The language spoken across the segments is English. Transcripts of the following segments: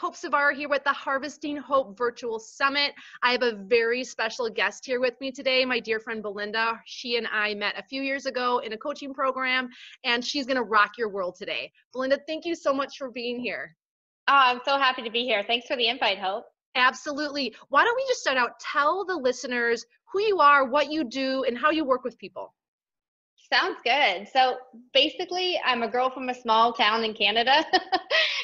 Hope Zvara here with the Harvesting Hope Virtual Summit. I have a very special guest here with me today, my dear friend Belinda. She and I met a few years ago in a coaching program, and she's going to rock your world today. Belinda, thank you so much for being here. Oh, I'm so happy to be here. Thanks for the invite, Hope. Absolutely. Why don't we just start out, tell the listeners who you are, what you do, and how you work with people. Sounds good. So basically, I'm a girl from a small town in Canada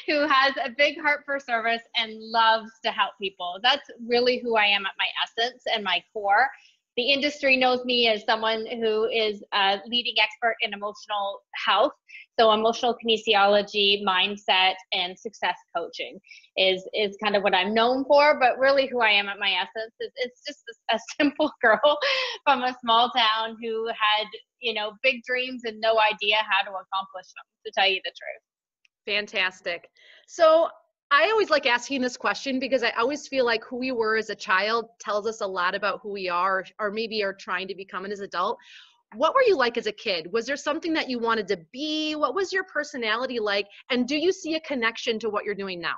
who has a big heart for service and loves to help people. That's really who I am at my essence and my core. The industry knows me as someone who is a leading expert in emotional health. So emotional kinesiology, mindset, and success coaching is kind of what I'm known for, but really who I am at my essence is it's just a simple girl from a small town who had, big dreams and no idea how to accomplish them, to tell you the truth. Fantastic. So I always like asking this question because I always feel like who we were as a child tells us a lot about who we are or maybe are trying to become as an adult. What were you like as a kid? Was there something that you wanted to be? What was your personality like? And do you see a connection to what you're doing now?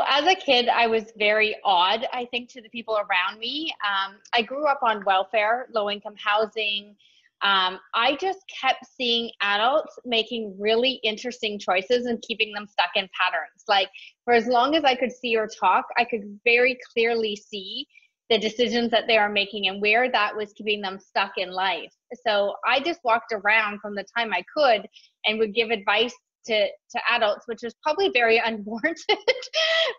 As a kid, I was very odd, I think, to the people around me. I grew up on welfare, low-income housing. I just kept seeing adults making really interesting choices and keeping them stuck in patterns. Like, for as long as I could see or talk, I could very clearly see the decisions that they are making and where that was keeping them stuck in life. So I just walked around from the time I could and would give advice to adults, which was probably very unwarranted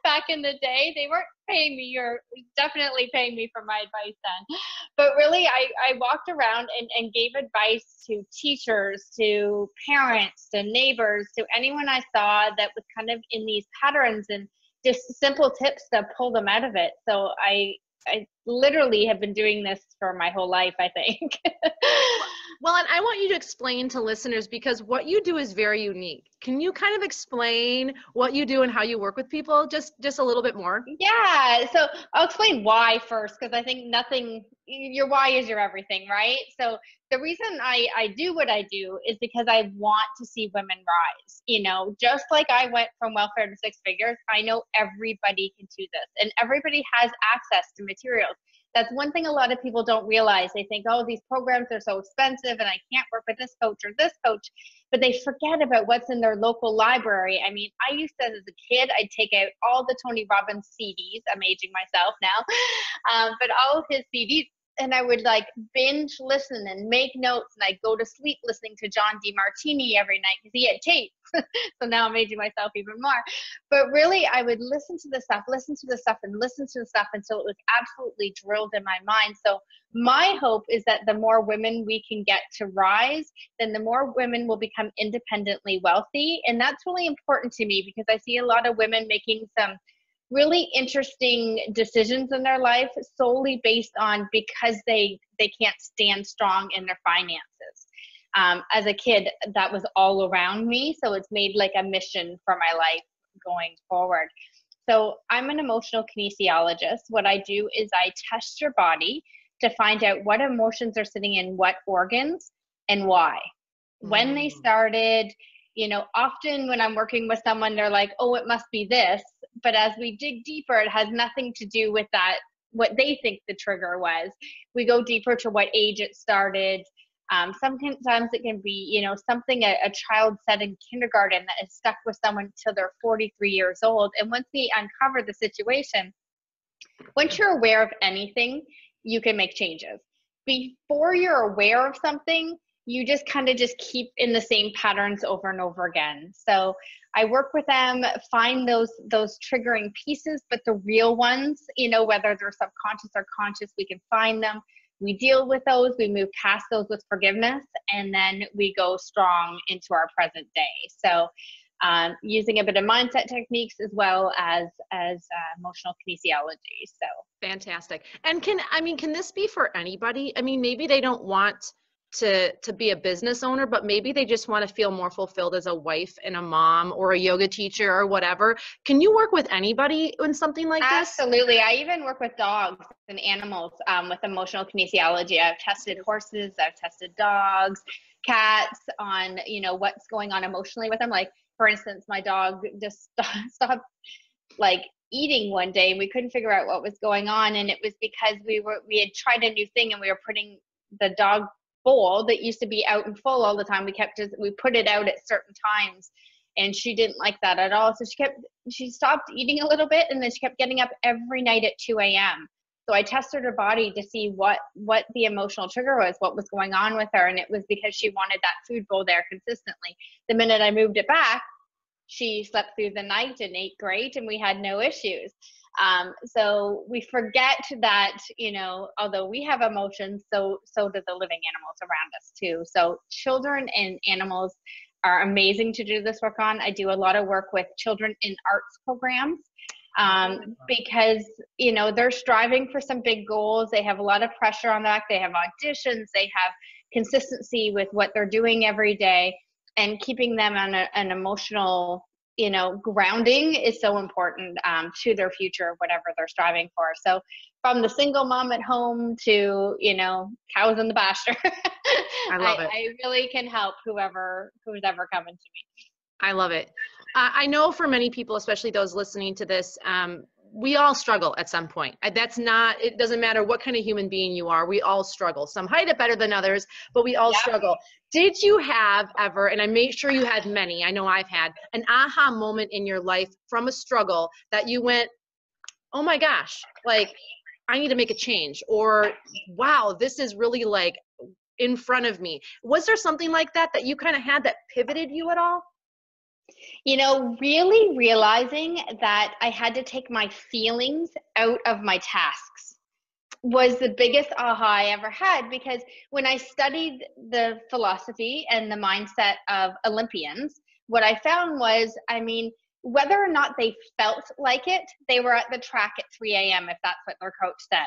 back in the day. They weren't paying me, or definitely paying me for my advice then. But really, I walked around and gave advice to teachers, to parents, to neighbors, to anyone I saw that was kind of in these patterns, and just simple tips to pull them out of it. So I literally have been doing this for my whole life, I think. Well, and I want you to explain to listeners, because what you do is very unique. Can you kind of explain what you do and how you work with people just a little bit more? Yeah, so I'll explain why first, because I think your why is your everything, right? So the reason I do what I do is because I want to see women rise. Just like I went from welfare to six figures, I know everybody can do this, and everybody has access to materials. That's one thing a lot of people don't realize. They think, oh, these programs are so expensive and I can't work with this coach or this coach, but they forget about what's in their local library. I mean, I used to, as a kid, I'd take out all the Tony Robbins CDs. I'm aging myself now, but all of his CDs, and I would binge listen and make notes, and I'd go to sleep listening to John DeMartini every night because he had tape. So now I'm aging myself even more. But really, I would listen to the stuff until it was absolutely drilled in my mind. So my hope is that the more women we can get to rise, then the more women will become independently wealthy. And that's really important to me because I see a lot of women making some really interesting decisions in their life solely based on because they can't stand strong in their finances. As a kid, that was all around me. So it's made like a mission for my life going forward. So I'm an emotional kinesiologist. What I do is I test your body to find out what emotions are sitting in what organs and why. When they started, often when I'm working with someone, they're like, oh, it must be this. But as we dig deeper, it has nothing to do with that, what they think the trigger was. We go deeper to what age it started. Sometimes it can be, something a child said in kindergarten that is stuck with someone till they're 43 years old. And once we uncover the situation, once you're aware of anything, you can make changes. Before you're aware of something, you just kind of keep in the same patterns over and over again. So I work with them, find those triggering pieces, but the real ones, whether they're subconscious or conscious, we can find them. We deal with those, we move past those with forgiveness, and then we go strong into our present day. So using a bit of mindset techniques as well as emotional kinesiology. So fantastic. And can this be for anybody? I mean, maybe they don't want to be a business owner, but maybe they just want to feel more fulfilled as a wife and a mom or a yoga teacher or whatever. Can you work with anybody in something like this? Absolutely. I even work with dogs and animals with emotional kinesiology. I've tested horses, I've tested dogs, cats on, what's going on emotionally with them. Like for instance, my dog just stopped like eating one day, and we couldn't figure out what was going on. And it was because we had tried a new thing, and we were putting the dog bowl that used to be out and full all the time. We put it out at certain times, and she didn't like that at all. So she stopped eating a little bit, and then she kept getting up every night at 2 a.m. So I tested her body to see what the emotional trigger was, what was going on with her. And it was because she wanted that food bowl there consistently. The minute I moved it back, she slept through the night and ate great, and we had no issues. So we forget that, you know, although we have emotions, so do the living animals around us too. So children and animals are amazing to do this work on. I do a lot of work with children in arts programs, because, you know, they're striving for some big goals. They have a lot of pressure on that. They have auditions. They have consistency with what they're doing every day, and keeping them on an emotional, you know, grounding is so important to their future, whatever they're striving for. So from the single mom at home to, you know, cows in the pasture, I love it. I really can help who's ever coming to me. I love it. I know for many people, especially those listening to this, we all struggle at some point. It doesn't matter what kind of human being you are, we all struggle. Some hide it better than others, but we all struggle. Did you have ever, and I made sure you had many, I know I've had, an aha moment in your life from a struggle that you went, oh my gosh, like I need to make a change, or wow, this is really like in front of me. Was there something like that you kind of had that pivoted you at all? You know, really realizing that I had to take my feelings out of my tasks was the biggest aha I ever had, because when I studied the philosophy and the mindset of Olympians, what I found was, I mean, whether or not they felt like it, they were at the track at 3 a.m. if that's what their coach said.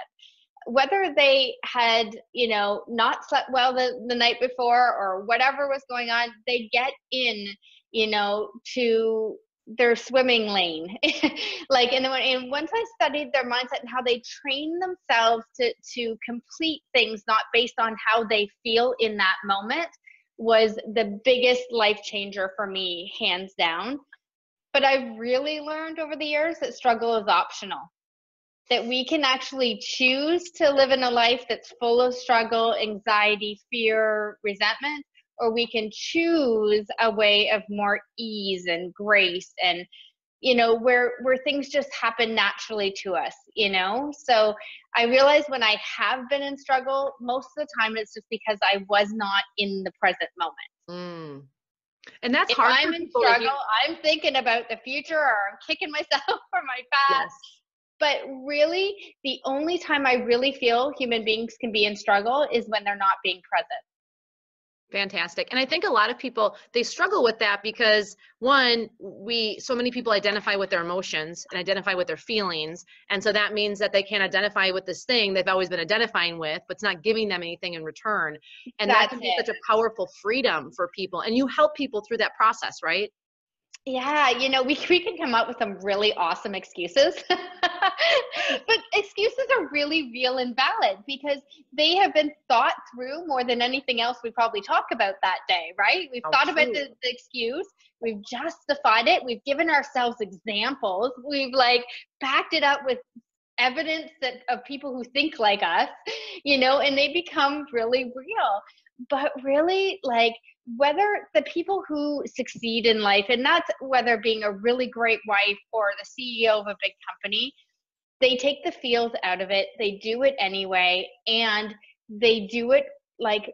Whether they had, you know, not slept well the night before or whatever was going on, they'd get in, you know, to their swimming lane. Like, and once I studied their mindset and how they train themselves to complete things not based on how they feel in that moment, was the biggest life changer for me, hands down. But I've really learned over the years that struggle is optional, that we can actually choose to live in a life that's full of struggle, anxiety, fear, resentment, or we can choose a way of more ease and grace, and, you know, where things just happen naturally to us, you know? So I realize when I have been in struggle, most of the time it's just because I was not in the present moment. And that's if hard. I'm in struggle, I'm thinking about the future, or I'm kicking myself for my past. Yes. But really, the only time I really feel human beings can be in struggle is when they're not being present. Fantastic. And I think a lot of people, they struggle with that because, one, so many people identify with their emotions and identify with their feelings. And so that means that they can't identify with this thing they've always been identifying with, but it's not giving them anything in return. And that can be such a powerful freedom for people. And you help people through that process, right? Yeah, you know, we can come up with some really awesome excuses, but excuses are really real and valid because they have been thought through more than anything else we probably talk about that day, right? We've thought about the excuse, we've justified it, we've given ourselves examples, we've like backed it up with evidence of people who think like us, you know, and they become really real. But really, like, whether the people who succeed in life, and that's whether being a really great wife or the CEO of a big company, they take the feels out of it, they do it anyway, and they do it like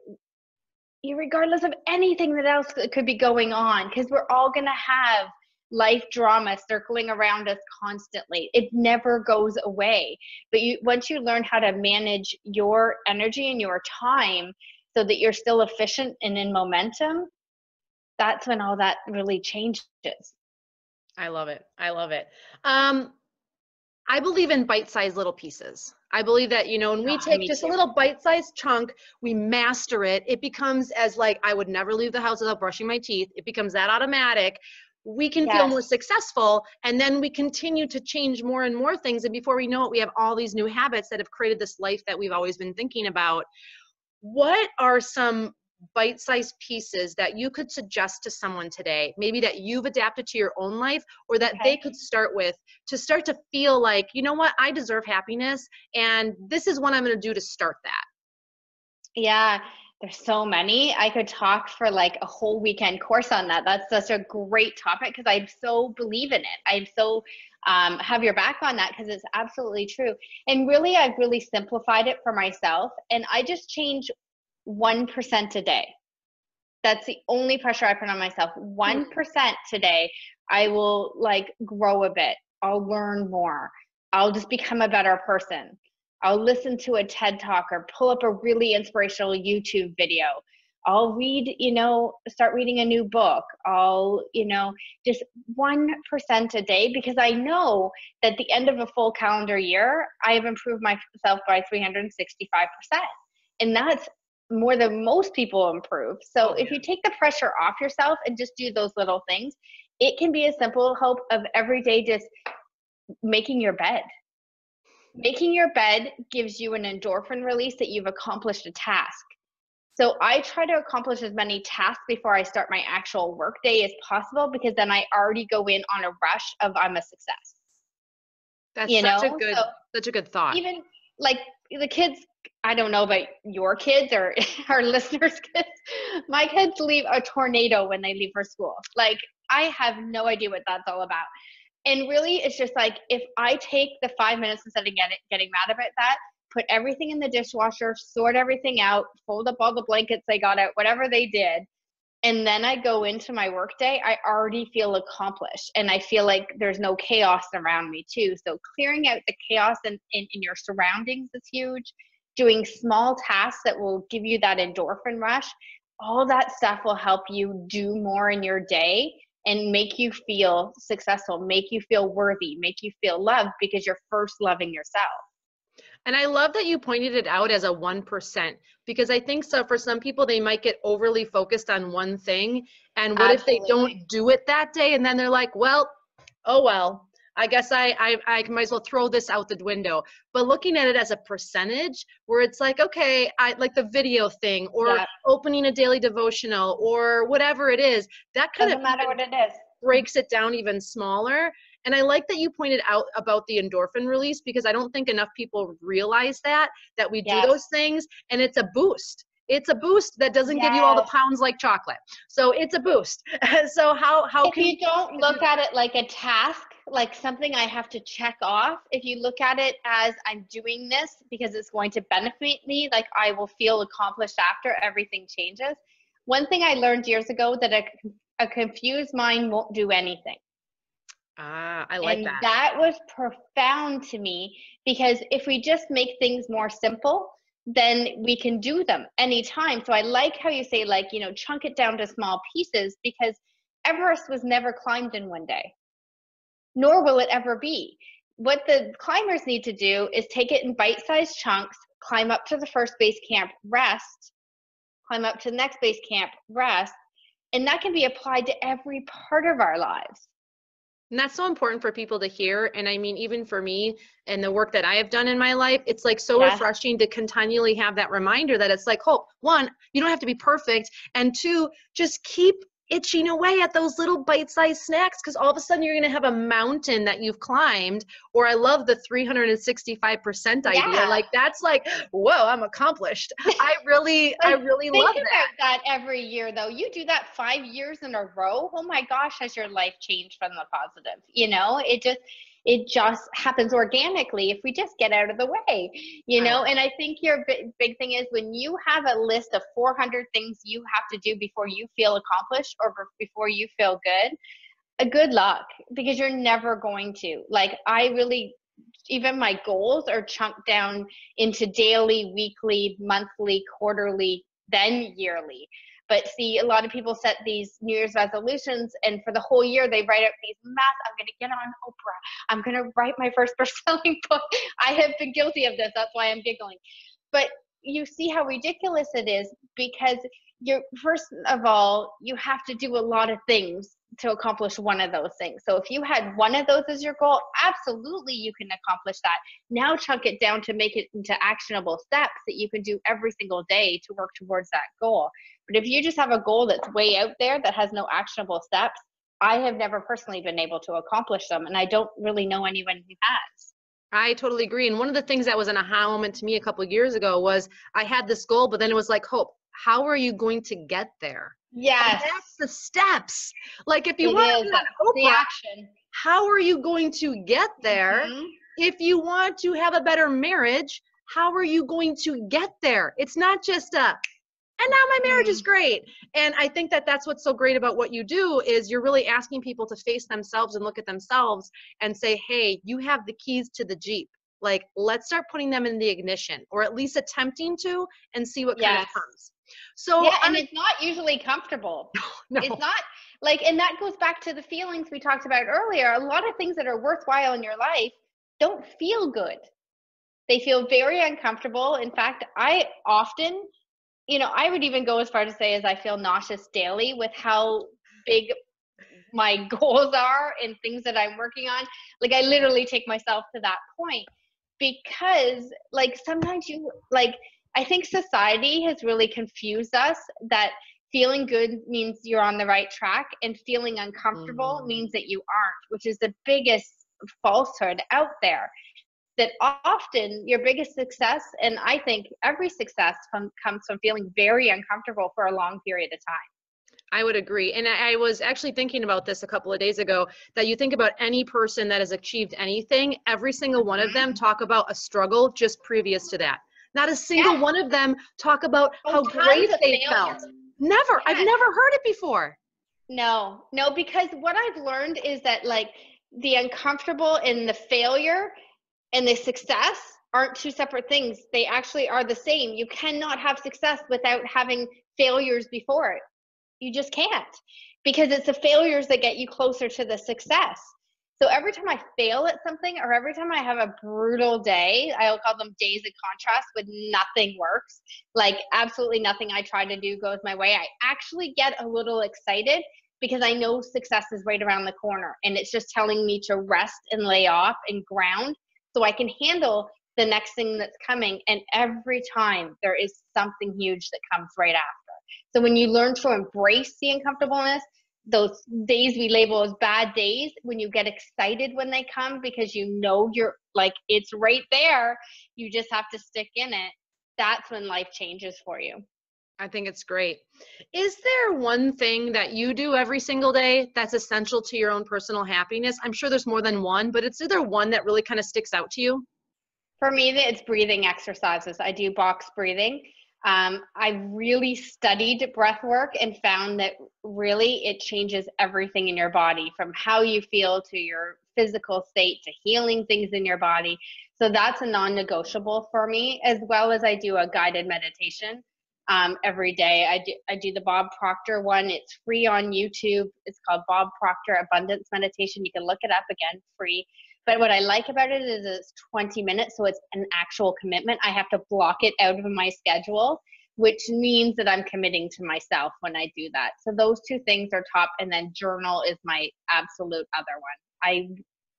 regardless of anything that else that could be going on, because we're all going to have life drama circling around us constantly. It never goes away. But once you learn how to manage your energy and your time so that you're still efficient and in momentum, that's when all that really changes. I love it. I love it. I believe in bite-sized little pieces. I believe that, you know, when we take just a little bite-sized chunk, we master it. It becomes as like, I would never leave the house without brushing my teeth. It becomes that automatic. We can feel more successful, and then we continue to change more and more things. And before we know it, we have all these new habits that have created this life that we've always been thinking about. What are some bite-sized pieces that you could suggest to someone today, maybe that you've adapted to your own life, or that they could start with to start to feel like, you know what, I deserve happiness, and this is what I'm going to do to start that? Yeah, there's so many. I could talk for like a whole weekend course on that. That's such a great topic because I so believe in it. I so have your back on that because it's absolutely true. And really, I've really simplified it for myself. And I just change 1% a day. That's the only pressure I put on myself. 1% today, I will like grow a bit. I'll learn more. I'll just become a better person. I'll listen to a TED Talk or pull up a really inspirational YouTube video. I'll read, start reading a new book. I'll, just 1% a day, because I know that at the end of a full calendar year, I have improved myself by 365%. And that's more than most people improve. So if you take the pressure off yourself and just do those little things, it can be a simple hope of every day just making your bed. Making your bed gives you an endorphin release that you've accomplished a task. So I try to accomplish as many tasks before I start my actual work day as possible, because then I already go in on a rush of I'm a success. That's such a good thought. Even like the kids, I don't know about your kids or our listeners' kids. My kids leave a tornado when they leave for school. Like, I have no idea what that's all about. And really, it's just like, if I take the 5 minutes instead of getting mad about that, put everything in the dishwasher, sort everything out, fold up all the blankets they got out, whatever they did, and then I go into my workday, I already feel accomplished. And I feel like there's no chaos around me too. So clearing out the chaos in your surroundings is huge. Doing small tasks that will give you that endorphin rush, all that stuff will help you do more in your day and make you feel successful, make you feel worthy, make you feel loved, because you're first loving yourself. And I love that you pointed it out as a 1%, because I think so for some people, they might get overly focused on one thing. And what if they don't do it that day? And then they're like, well, oh, well, I guess I might as well throw this out the window. But looking at it as a percentage, where it's like, okay, I like the video thing, or opening a daily devotional, or whatever it is, that kind doesn't matter what it is, breaks it down even smaller. And I like that you pointed out about the endorphin release, because I don't think enough people realize that we do those things, and it's a boost. It's a boost that doesn't give you all the pounds like chocolate. So it's a boost. So how if you don't look at it like a task, like something I have to check off, if you look at it as I'm doing this because it's going to benefit me, like I will feel accomplished after everything changes. One thing I learned years ago, that a confused mind won't do anything. I like that. And that was profound to me, because if we just make things more simple, then we can do them anytime. So I like how you say, like, chunk it down to small pieces, because Everest was never climbed in one day, nor will it ever be. What the climbers need to do is take it in bite-sized chunks, climb up to the first base camp, rest, climb up to the next base camp, rest, and that can be applied to every part of our lives. And that's so important for people to hear. And I mean, even for me and the work that I have done in my life, it's like so refreshing to continually have that reminder that it's like, oh, one, you don't have to be perfect. And two, just keep itching away at those little bite-sized snacks, because all of a sudden you're going to have a mountain that you've climbed. Or I love the 365% idea. Like, that's like, whoa, I'm accomplished. I really love that. Think about that every year, though. You do that 5 years in a row. Oh my gosh, has your life changed from the positive? It just happens organically if we just get out of the way, and I think your big thing is, when you have a list of 400 things you have to do before you feel accomplished or before you feel good luck, because you're never going to. Like, even my goals are chunked down into daily, weekly, monthly, quarterly, then yearly. But see, a lot of people set these New Year's resolutions, and for the whole year, they write out these I'm going to get on Oprah. I'm going to write my first best-selling book. I have been guilty of this. That's why I'm giggling. But you see how ridiculous it is, because first of all, you have to do a lot of things to accomplish one of those things. So if you had one of those as your goal, absolutely you can accomplish that. Now chunk it down to make it into actionable steps that you can do every single day to work towards that goal. But if you just have a goal that's way out there that has no actionable steps, I have never personally been able to accomplish them. And I don't really know anyone who has. I totally agree. And one of the things that was an aha moment to me a couple of years ago was I had this goal, but then it was like, Hope, how are you going to get there? And Yes, that's the steps. Like if you it want to is. be That's on the Oprah, action. how are you going to get there? Mhm. If you want to have a better marriage, how are you going to get there? It's not just and now my marriage is Mhm. great. And I think that that's what's so great about what you do is you're really asking people to face themselves and look at themselves and say, hey, you have the keys to the Jeep. Like, let's start putting them in the ignition, or at least attempting to, and see what kind of Yes. comes. So, Yeah, and it's not usually comfortable. no, It's not like, and that goes back to the feelings we talked about earlier. A lot of things that are worthwhile in your life don't feel good. They feel very uncomfortable. In fact, I often, I would even go as far to say as I feel nauseous daily with how big my goals are and things that I'm working on. Like I literally take myself to that point because like sometimes I think society has really confused us that feeling good means you're on the right track and feeling uncomfortable means that you aren't, which is the biggest falsehood out there. That often your biggest success, and I think every success comes from feeling very uncomfortable for a long period of time. I would agree. And I was actually thinking about this a couple of days ago, that you think about any person that has achieved anything, every single one of them talk about a struggle just previous to that. Not a single Yes. one of them talk about Oh, how tons great of they failure. felt. Never. I've Yes. never heard it before. No, no, because what I've learned is that like the uncomfortable and the failure and the success aren't two separate things. They actually are the same. You cannot have success without having failures before it. You just can't, because it's the failures that get you closer to the success. So every time I fail at something, or every time I have a brutal day, I'll call them days of contrast when nothing works, like absolutely nothing I try to do goes my way, I actually get a little excited because I know success is right around the corner and it's just telling me to rest and lay off and ground so I can handle the next thing that's coming. And every time there is something huge that comes right after. So when you learn to embrace the uncomfortableness, those days we label as bad days, when you get excited when they come because you know you're like, it's right there, you just have to stick in it. That's when life changes for you. I think it's great. Is there one thing that you do every single day that's essential to your own personal happiness? I'm sure there's more than one, but is there one that really kind of sticks out to you? For me, it's breathing exercises. I do box breathing. I really studied breath work and found that really it changes everything in your body, from how you feel to your physical state to healing things in your body. So that's a non-negotiable for me, as well as I do a guided meditation every day. I do the Bob Proctor one. It's free on YouTube. It's called Bob Proctor Abundance Meditation. You can look it up, again, free. But what I like about it is it's 20 minutes, so it's an actual commitment. I have to block it out of my schedule, which means that I'm committing to myself when I do that. So those two things are top, and then journal is my absolute other one.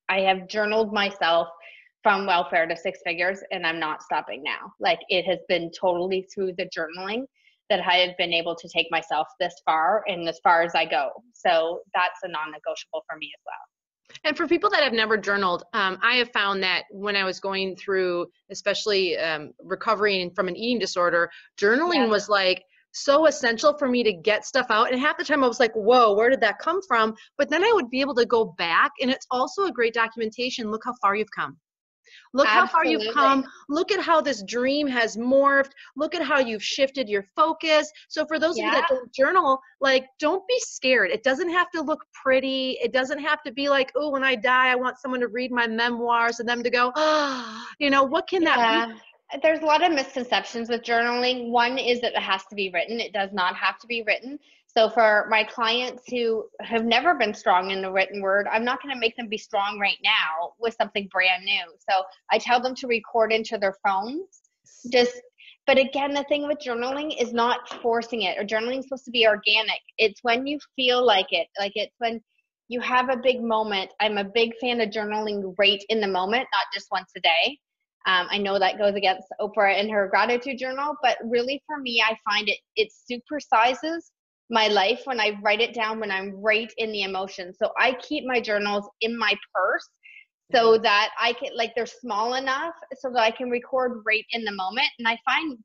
I have journaled myself from welfare to six figures, and I'm not stopping now. Like, it has been totally through the journaling that I have been able to take myself this far and as far as I go. So that's a non-negotiable for me as well. And for people that have never journaled, I have found that when I was going through, especially recovering from an eating disorder, journaling Yes. was like so essential for me to get stuff out. And half the time I was like, whoa, where did that come from? But then I would be able to go back, and it's also a great documentation. Look how far you've come. Look how far you've come. Absolutely. Look at how this dream has morphed. Look at how you've shifted your focus. So for those of you Yeah. that don't journal, like, don't be scared. It doesn't have to look pretty. It doesn't have to be like, oh, when I die, I want someone to read my memoirs and them to go, oh, what can that be? Yeah. There's a lot of misconceptions with journaling. One is that it has to be written. It does not have to be written. So for my clients who have never been strong in the written word, I'm not going to make them be strong right now with something brand new. So I tell them to record into their phones. But again, the thing with journaling is not forcing it. Or journaling is supposed to be organic. It's when you feel like it. Like, it's when you have a big moment. I'm a big fan of journaling right in the moment, not just once a day. I know that goes against Oprah and her gratitude journal, but really for me, I find it supersizes my life when I write it down, when I'm right in the emotion. So I keep my journals in my purse so that I can, like, they're small enough so that I can record right in the moment. And I find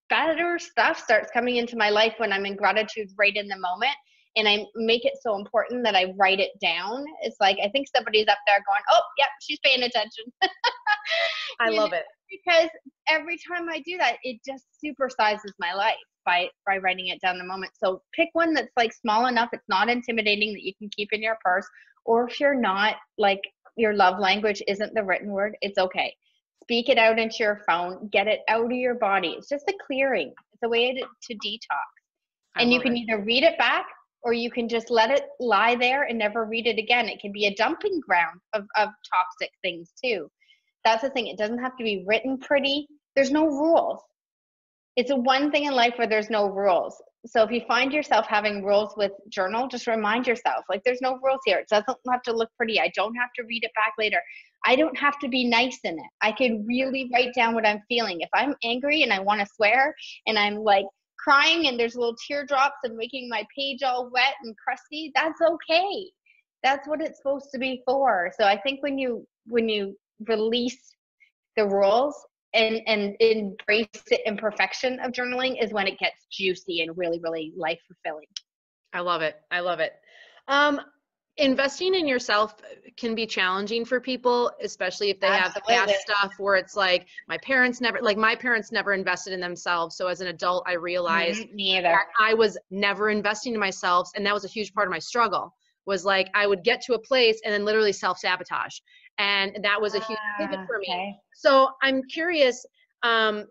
better stuff starts coming into my life when I'm in gratitude right in the moment. And I make it so important that I write it down. It's like, I think somebody's up there going, oh, yep, she's paying attention. I love it. Because every time I do that, it just supersizes my life by writing it down in the moment. So pick one that's like small enough, it's not intimidating, that you can keep in your purse. Or if you're not, like, your love language isn't the written word, it's okay. Speak it out into your phone, get it out of your body. It's just a clearing. It's a way to detox. And you can either read it back, or you can just let it lie there and never read it again. It can be a dumping ground of toxic things too. That's the thing. It doesn't have to be written pretty. There's no rules. It's a one thing in life where there's no rules. So if you find yourself having rules with journal, just remind yourself, like, there's no rules here. It doesn't have to look pretty. I don't have to read it back later. I don't have to be nice in it. I can really write down what I'm feeling. If I'm angry and I want to swear and I'm like crying and there's little teardrops and making my page all wet and crusty, that's okay. That's what it's supposed to be for. So I think when you release the rules and embrace the imperfection of journaling is when it gets juicy and really, really life fulfilling. I love it. I love it. Investing in yourself can be challenging for people, especially if they have past stuff where it's like, my parents never invested in themselves. So as an adult, I realized that I was never investing in myself. And that was a huge part of my struggle, was like, I would get to a place and then literally self-sabotage. And that was a huge pivot for me. Okay. So I'm curious,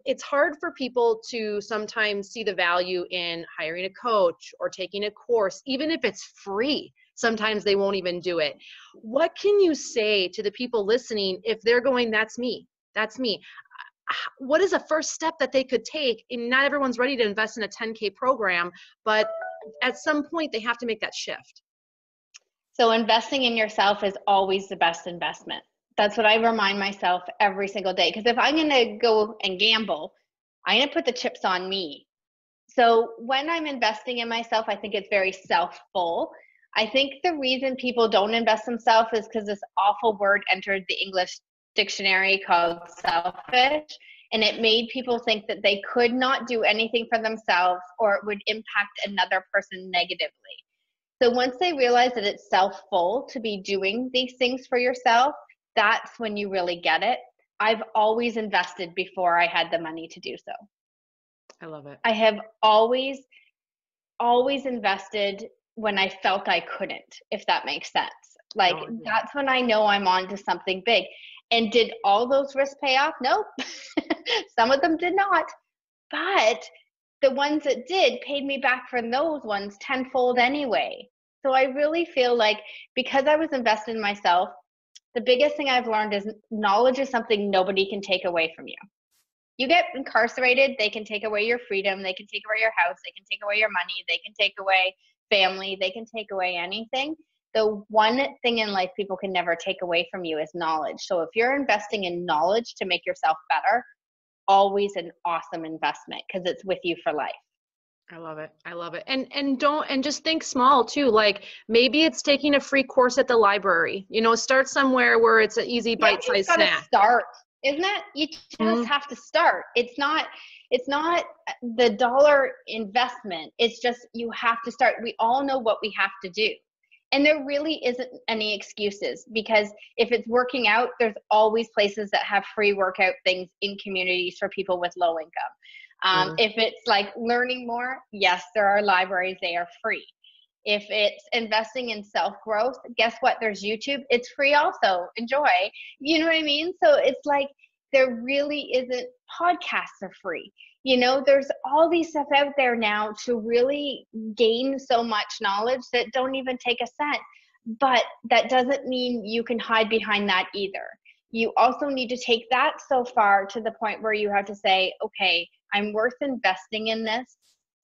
it's hard for people to sometimes see the value in hiring a coach or taking a course, even if it's free. Sometimes they won't even do it. What can you say to the people listening if they're going, that's me, that's me? What is a first step that they could take? And not everyone's ready to invest in a 10K program, but at some point they have to make that shift. So investing in yourself is always the best investment. That's what I remind myself every single day. Because if I'm going to go and gamble, I'm going to put the chips on me. So when I'm investing in myself, I think it's very self-full. I think the reason people don't invest in themselves is because this awful word entered the English dictionary called selfish, and it made people think that they could not do anything for themselves or it would impact another person negatively. So once they realize that it's self-full to be doing these things for yourself, that's when you really get it. I've always invested before I had the money to do so. I love it. I have always invested when I felt I couldn't, if that makes sense. Like, that's when I know I'm on to something big. And did all those risks pay off? Nope. Some of them did not. But the ones that did paid me back for those ones tenfold anyway. So I really feel like because I was invested in myself, the biggest thing I've learned is knowledge is something nobody can take away from you. You get incarcerated, they can take away your freedom, they can take away your house, they can take away your money, they can take away family, they can take away anything. The one thing in life people can never take away from you is knowledge. So if you're investing in knowledge to make yourself better, always an awesome investment because it's with you for life. I love it. I love it. And just think small too. Like maybe it's taking a free course at the library, start somewhere where it's an easy bite-sized snack. Start, isn't it? You just have to start. It's not the dollar investment. It's just, you have to start. We all know what we have to do. And there really isn't any excuses, because if it's working out, there's always places that have free workout things in communities for people with low income. If it's like learning more, yes, there are libraries, they are free. If it's investing in self-growth, guess what? There's YouTube. It's free also. Enjoy. You know what I mean? So it's like, there really isn't, podcasts are free. There's all these stuff out there now to really gain so much knowledge that don't even take a cent. But that doesn't mean you can hide behind that either. You also need to take that so far to the point where you have to say, okay, I'm worth investing in this,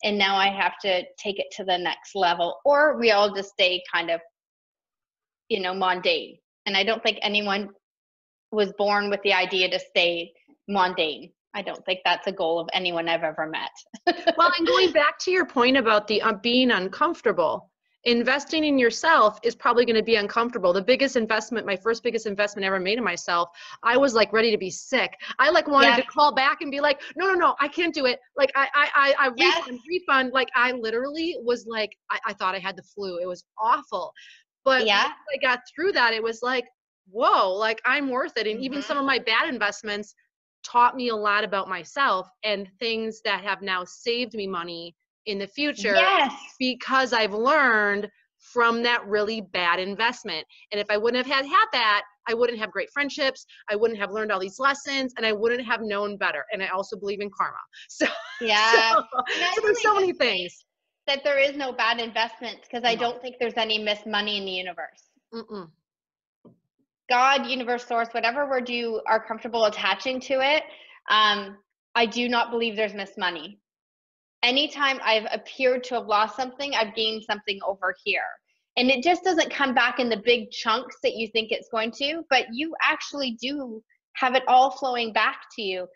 and now I have to take it to the next level. Or we all just stay kind of, mundane. And I don't think anyone was born with the idea to stay mundane. I don't think that's a goal of anyone I've ever met. Well, and going back to your point about the being uncomfortable, investing in yourself is probably going to be uncomfortable. The biggest investment, my first biggest investment I ever made in myself, I was like ready to be sick. I like wanted to call back and be like, no, I can't do it. Like I refund. Like I literally was like, I thought I had the flu. It was awful. But once I got through that, it was like, whoa, like I'm worth it. And even some of my bad investments taught me a lot about myself and things that have now saved me money in the future because I've learned from that really bad investment. And if I wouldn't have had that, I wouldn't have great friendships. I wouldn't have learned all these lessons, and I wouldn't have known better. And I also believe in karma. So, so there's so many things. That there is no bad investments, because I don't think there's any missed money in the universe. God, universe, source, whatever word you are comfortable attaching to it, I do not believe there's missed money. Anytime I've appeared to have lost something, I've gained something over here. And it just doesn't come back in the big chunks that you think it's going to, but you actually do have it all flowing back to you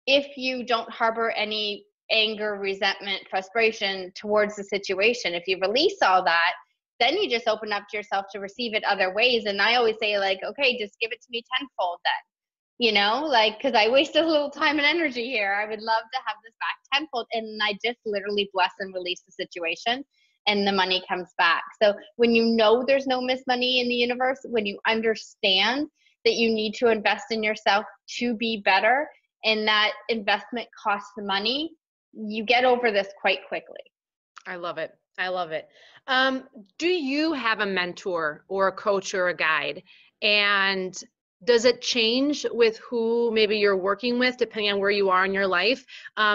if you don't harbor any anger, resentment, frustration towards the situation. If you release all that, then you just open up to yourself to receive it other ways. And I always say, like, okay, just give it to me tenfold then, you know, like, because I wasted a little time and energy here. I would love to have this back tenfold. And I just literally bless and release the situation, and the money comes back. So when you know there's no missed money in the universe, when you understand that you need to invest in yourself to be better, and that investment costs money, you get over this quite quickly. I love it. I love it. Do you have a mentor or a coach or a guide? And does it change with who maybe you're working with, depending on where you are in your life?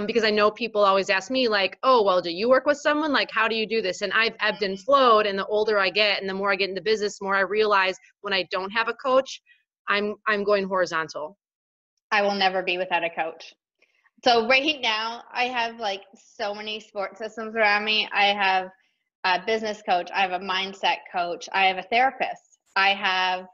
Because I know people always ask me like, oh, well, do you work with someone? Like, how do you do this? And I've ebbed and flowed, and the older I get and the more I get into business, the more I realize when I don't have a coach, I'm going horizontal. I will never be without a coach. So right now I have like so many support systems around me. I have a business coach. I have a mindset coach. I have a therapist. I have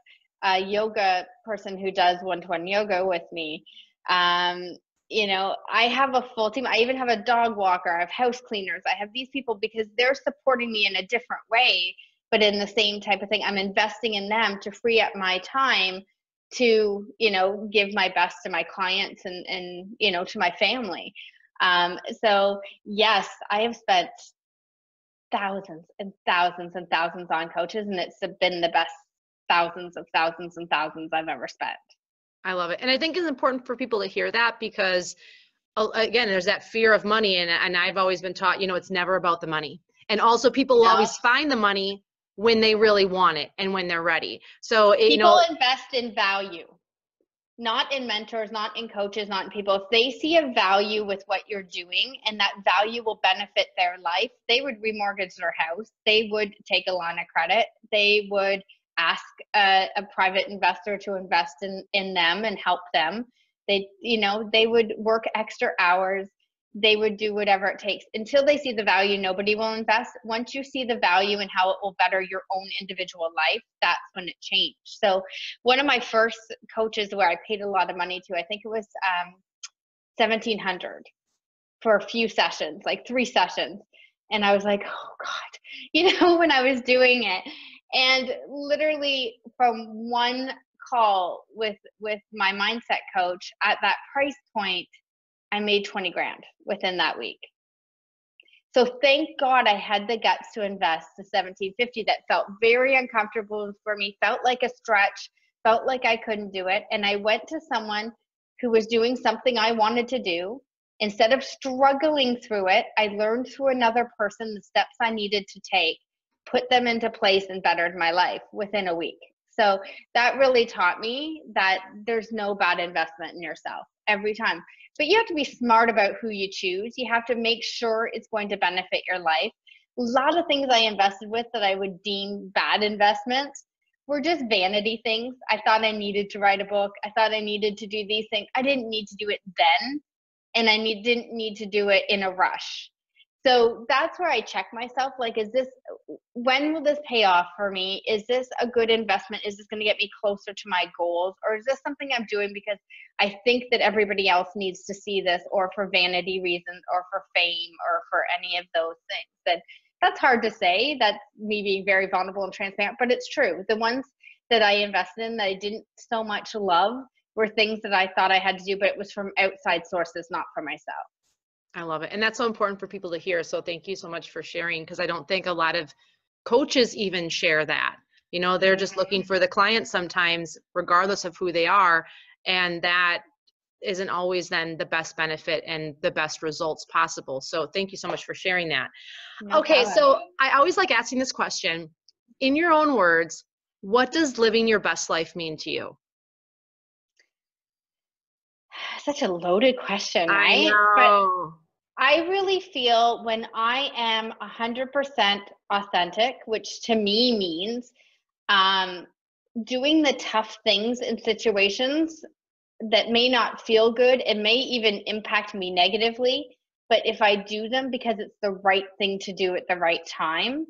a yoga person who does one-to-one yoga with me. You know, I have a full team. I even have a dog walker. I have house cleaners. I have these people because they're supporting me in a different way, but in the same type of thing. I'm investing in them to free up my time to, you know, give my best to my clients and you know, to my family. So yes, I have spent thousands and thousands and thousands on coaches, and it's been the best thousands of thousands and thousands I've ever spent. I love it. And I think it's important for people to hear that, because again, there's that fear of money. And I've always been taught, you know, it's never about the money. And also people will always find the money when they really want it and when they're ready. So people invest in value, not in mentors, not in coaches, not in people. If they see a value with what you're doing and that value will benefit their life, they would remortgage their house. They would take a line of credit. They would ask a private investor to invest in them and help them. They, you know, they would work extra hours. They would do whatever it takes until they see the value. Nobody will invest. Once you see the value and how it will better your own individual life, that's when it changed. So one of my first coaches where I paid a lot of money to, I think it was $1,700 for a few sessions, like 3 sessions. And I was like, oh God, you know, when I was doing it. And literally from one call with my mindset coach at that price point, I made 20 grand within that week. So thank God I had the guts to invest the $1,750. That felt very uncomfortable for me, felt like a stretch, felt like I couldn't do it. And I went to someone who was doing something I wanted to do. Instead of struggling through it, I learned through another person the steps I needed to take, put them into place, and bettered my life within a week. So that really taught me that there's no bad investment in yourself every time. But you have to be smart about who you choose. You have to make sure it's going to benefit your life. A lot of things I invested with that I would deem bad investments were just vanity things. I thought I needed to write a book. I thought I needed to do these things. I didn't need to do it then, and I didn't need to do it in a rush. So that's where I check myself. Like, is this when will this pay off for me? Is this a good investment? Is this going to get me closer to my goals? Or is this something I'm doing because I think that everybody else needs to see this, or for vanity reasons, or for fame, or for any of those things? And that's hard to say. That's me being very vulnerable and transparent, but it's true. The ones that I invested in that I didn't so much love were things that I thought I had to do, but it was from outside sources, not for myself. I love it. And that's so important for people to hear. So thank you so much for sharing, because I don't think a lot of coaches even share that. You know, they're just looking for the client sometimes, regardless of who they are. And that isn't always then the best benefit and the best results possible. So thank you so much for sharing that. No Okay. problem. So I always like asking this question in your own words. What does living your best life mean to you? Such a loaded question, I right? But know. I really feel when I am 100% authentic, which to me means um, doing the tough things in situations that may not feel good, it may even impact me negatively. But if I do them because it's the right thing to do at the right time,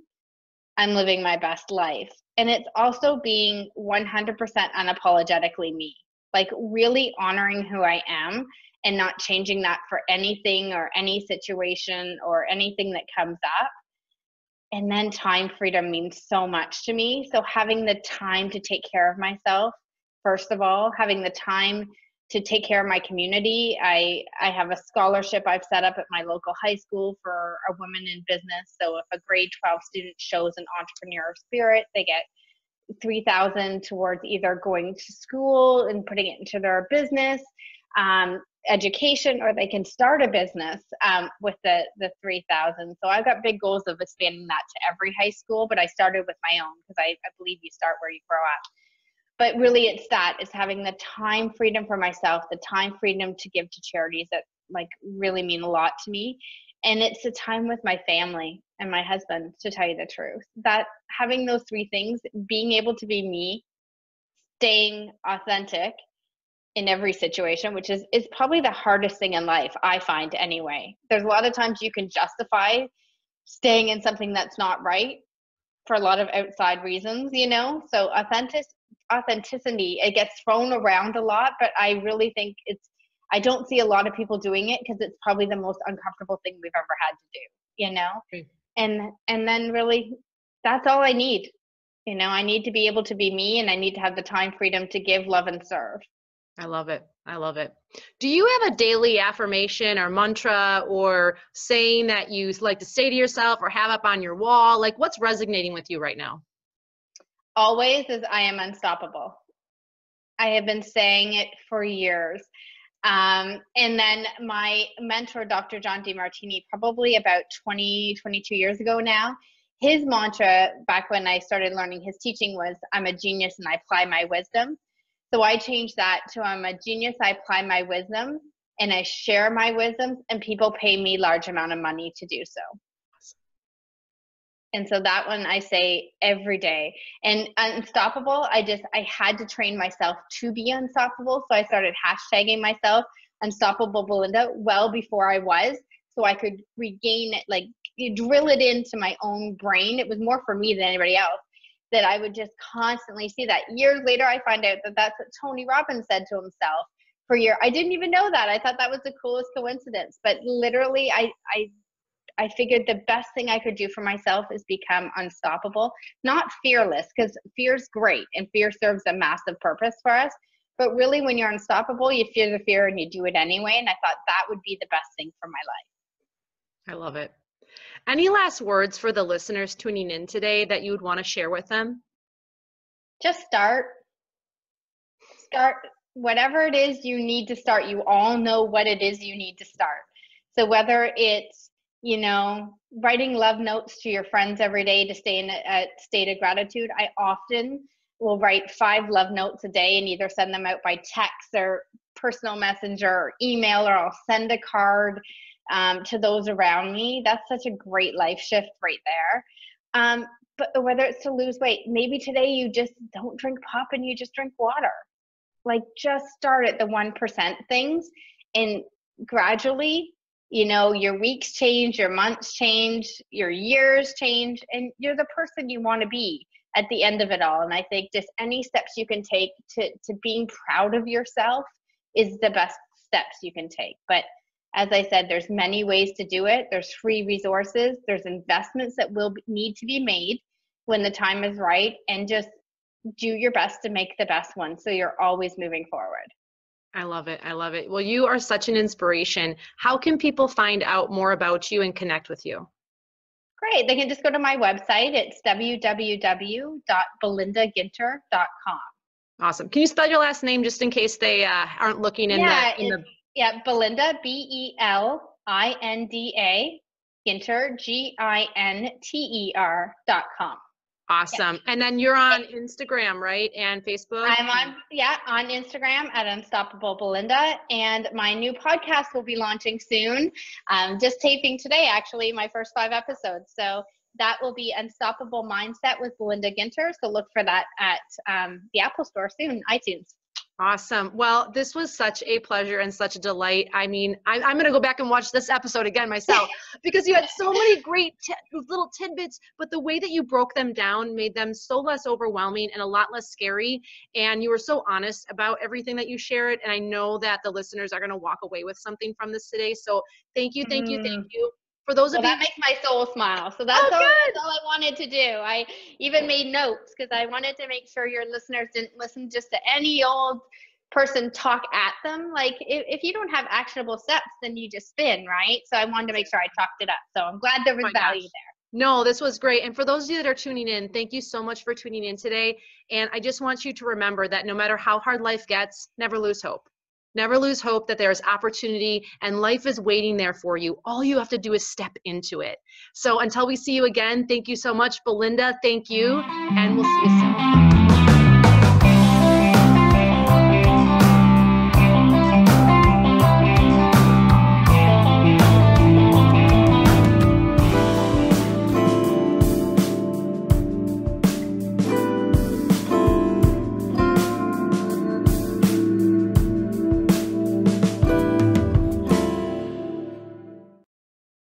I'm living my best life. And it's also being 100% unapologetically me, like really honoring who I am and not changing that for anything or any situation or anything that comes up. And then time freedom means so much to me. So having the time to take care of myself, first of all, having the time to take care of my community. I have a scholarship I've set up at my local high school for a women in business. So if a grade 12 student shows an entrepreneur spirit, they get 3,000 towards either going to school and putting it into their business, education, or they can start a business with the 3,000. So I've got big goals of expanding that to every high school, but I started with my own because I believe you start where you grow up. But really it's having the time freedom for myself, the time freedom to give to charities that like really mean a lot to me. And it's the time with my family and my husband, to tell you the truth. That having those three things, being able to be me, staying authentic in every situation, which is probably the hardest thing in life, I find anyway. There's a lot of times you can justify staying in something that's not right for a lot of outside reasons, you know? So authenticity, it gets thrown around a lot, but I really think I don't see a lot of people doing it because it's probably the most uncomfortable thing we've ever had to do, you know? And then really that's all I need. You know, I need to be able to be me, and I need to have the time freedom to give, love, and serve. I love it. I love it. Do you have a daily affirmation or mantra or saying that you like to say to yourself or have up on your wall? Like, what's resonating with you right now? Always is I am unstoppable. I have been saying it for years. And then my mentor, Dr. John DeMartini, probably about 20, 22 years ago now, his mantra back when I started learning his teaching was, I'm a genius and I apply my wisdom. So I changed that to, I'm a genius, I apply my wisdom, and I share my wisdom, and people pay me large amount of money to do so. And so that one I say every day. And unstoppable, I had to train myself to be unstoppable. So I started hashtagging myself unstoppable Belinda well before I was, so I could regain it, like drill it into my own brain. It was more for me than anybody else, that I would just constantly see that. Years later, I find out that that's what Tony Robbins said to himself for years. I didn't even know that. I thought that was the coolest coincidence. But literally, I figured the best thing I could do for myself is become unstoppable, not fearless, because fear's great and fear serves a massive purpose for us. But really, when you're unstoppable, you fear the fear and you do it anyway. And I thought that would be the best thing for my life. I love it. Any last words for the listeners tuning in today that you would want to share with them? Just start whatever it is you need to start. You all know what it is you need to start. So whether it's, you know, writing love notes to your friends every day to stay in a state of gratitude. I often will write 5 love notes a day and either send them out by text or personal messenger or email, or I'll send a card to those around me. That's such a great life shift right there. But whether it's to lose weight, maybe today you just don't drink pop and you just drink water. Like, just start at the 1% things, and gradually you know, your weeks change, your months change, your years change, and you're the person you want to be at the end of it all. And I think just any steps you can take to being proud of yourself is the best steps you can take. But as I said, there's many ways to do it. There's free resources. There's investments that will need to be made when the time is right, and just do your best to make the best one so you're always moving forward. I love it. I love it. Well, you are such an inspiration. How can people find out more about you and connect with you? Great. They can just go to my website. It's www.belindaginter.com. Awesome. Can you spell your last name just in case they aren't looking in the Belinda, Belinda, Ginter, Ginter.com. Awesome. Yeah. And then you're on Instagram, right? And Facebook? I'm on Instagram at Unstoppable Belinda. And my new podcast will be launching soon. Just taping today, actually, my first 5 episodes. So that will be Unstoppable Mindset with Belinda Ginter. So look for that at the Apple Store soon, iTunes. Awesome. Well, this was such a pleasure and such a delight. I mean, I'm going to go back and watch this episode again myself because you had so many great little tidbits, but the way that you broke them down made them so less overwhelming and a lot less scary. And you were so honest about everything that you shared. And I know that the listeners are going to walk away with something from this today. So thank you, thank you, thank you. For those of you, that makes my soul smile. So that's all I wanted to do. I even made notes because I wanted to make sure your listeners didn't listen just to any old person talk at them. Like if you don't have actionable steps, then you just spin, right? So I wanted to make sure I talked it up. So I'm glad there was value there. No, this was great. And for those of you that are tuning in, thank you so much for tuning in today. And I just want you to remember that no matter how hard life gets, never lose hope. Never lose hope that there's opportunity and life is waiting there for you. All you have to do is step into it. So until we see you again, thank you so much, Belinda. Thank you. And we'll see you soon.